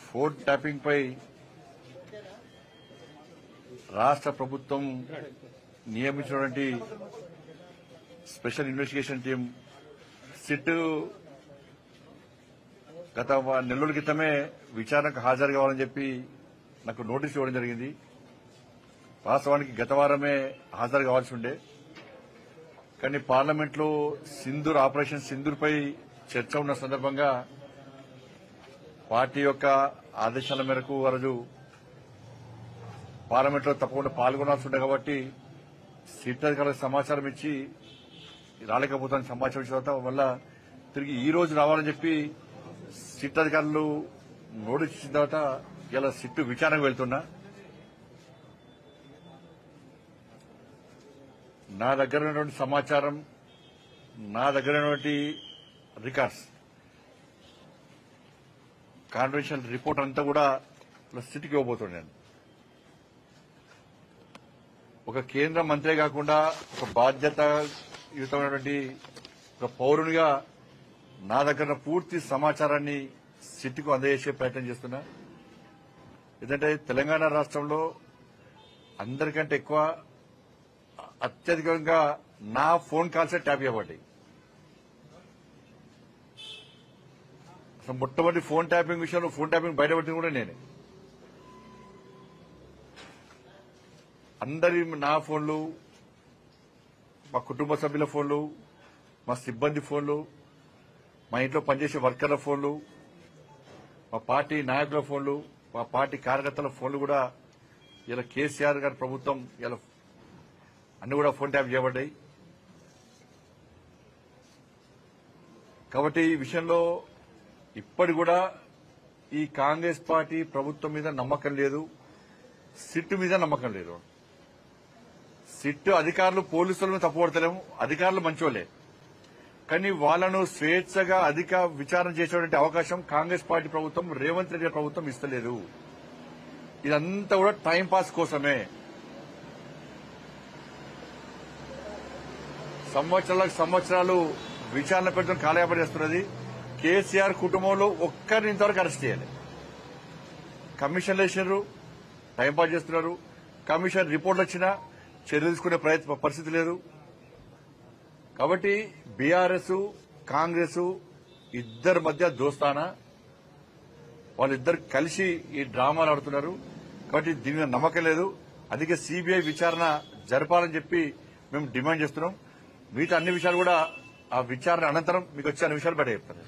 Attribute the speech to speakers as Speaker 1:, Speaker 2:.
Speaker 1: Phone tapping పై రాష్ట్ర ప్రభుత్వం నియమించినటువంటి special investigation team SIT గత నెల రోజుల క్రితమే విచారణకు హాజరు కావాలని చెప్పి నాకు నోటీస్ ఇవ్వడం జరిగింది. వాస్తవానికి గత వారమే హాజరు కావాల్సి ఉండే, కానీ పార్లమెంట్లో సింధూర్ ఆపరేషన్ సింధూర్పై చర్చ ఉన్న సందర్భంగా పార్టీ యొక్క ఆదేశాల మేరకు వారు పార్లమెంట్లో తప్పకుండా పాల్గొనాల్సి ఉండే కాబట్టి సిట్ అధికారులకు సమాచారం ఇచ్చి రాలేకపోతాను సమాచారం ఇచ్చిన తర్వాత వల్ల తిరిగి ఈ రోజు రావాలని చెప్పి సిట్ అధికారులు నోటీస్ ఇచ్చిన తర్వాత ఇలా సిట్ విచారణకు వెళ్తున్నా. నా దగ్గర ఉన్నటువంటి సమాచారం, నా దగ్గర ఉన్నటువంటి రికార్డ్స్, కాన్ఫిడెన్షియల్ రిపోర్ట్ అంతా కూడా సిట్కి ఇవ్వబోతున్నాను. ఒక కేంద్ర మంత్రే కాకుండా ఒక బాధ్యతాయుతమైనటువంటి ఒక పౌరునిగా నా దగ్గర పూర్తి సమాచారాన్ని సిట్కు అందజేసే ప్రయత్నం చేస్తున్నా. ఎందుకంటే తెలంగాణ రాష్ట్రంలో అందరికంటే ఎక్కువ అత్యధికంగా నా ఫోన్ కాల్సే ట్యాప్ చేయబడ్డాయి. అసలు మొట్టమొదటి ఫోన్ ట్యాపింగ్ విషయంలో ఫోన్ ట్యాపింగ్ బయటపడింది కూడా నేనే. అందరి నా ఫోన్లు, మా కుటుంబ సభ్యుల ఫోన్లు, మా సిబ్బంది ఫోన్లు, మా ఇంట్లో పనిచేసే వర్కర్ల ఫోన్లు, మా పార్టీ నాయకుల ఫోన్లు, మా పార్టీ కార్యకర్తల ఫోన్లు కూడా ఇలా కేసీఆర్ గారి ప్రభుత్వం ఇలా అన్ని కూడా ఫోన్ ట్యాప్ చేయబడ్డాయి. కాబట్టి ఈ విషయంలో ఇప్పటి కూడా ఈ కాంగ్రెస్ పార్టీ ప్రభుత్వం మీద నమ్మకం లేదు, సిట్ మీద నమ్మకం లేదు. సిట్ అధికారులు పోలీసులను తప్పుపడతలేము, అధికారులు మంచోళ్లే, కానీ వాళ్లను స్వేచ్ఛగా అధిక విచారణ చేసేటువంటి అవకాశం కాంగ్రెస్ పార్టీ ప్రభుత్వం, రేవంత్ రెడ్డి ప్రభుత్వం ఇస్తలేదు. ఇదంతా కూడా టైంపాస్ కోసమే. సంవత్సరాలు విచారణ పెడుతున్న కాలయాపన చేస్తున్నది. కేసీఆర్ కుటుంబంలో ఒక్కరిని ఇంతవరకు అరెస్ట్ చేయాలి. కమిషన్లు వేసినారు, టైంపాస్ చేస్తున్నారు. కమిషన్ రిపోర్ట్లు వచ్చినా చర్యలు తీసుకునే పరిస్థితి లేదు. కాబట్టి బీఆర్ఎస్, కాంగ్రెస్ ఇద్దరి మధ్య దోస్తానా, వాళ్ళిద్దరు కలిసి ఈ డ్రామాలు ఆడుతున్నారు. కాబట్టి దీని మీద నమ్మకం లేదు. అందుకే సీబీఐ విచారణ జరపాలని చెప్పి మేము డిమాండ్ చేస్తున్నాం. మిగతా అన్ని విషయాలు కూడా ఆ విచారణ అనంతరం మీకు వచ్చే అన్ని విషయాలు బయట చెప్తాను.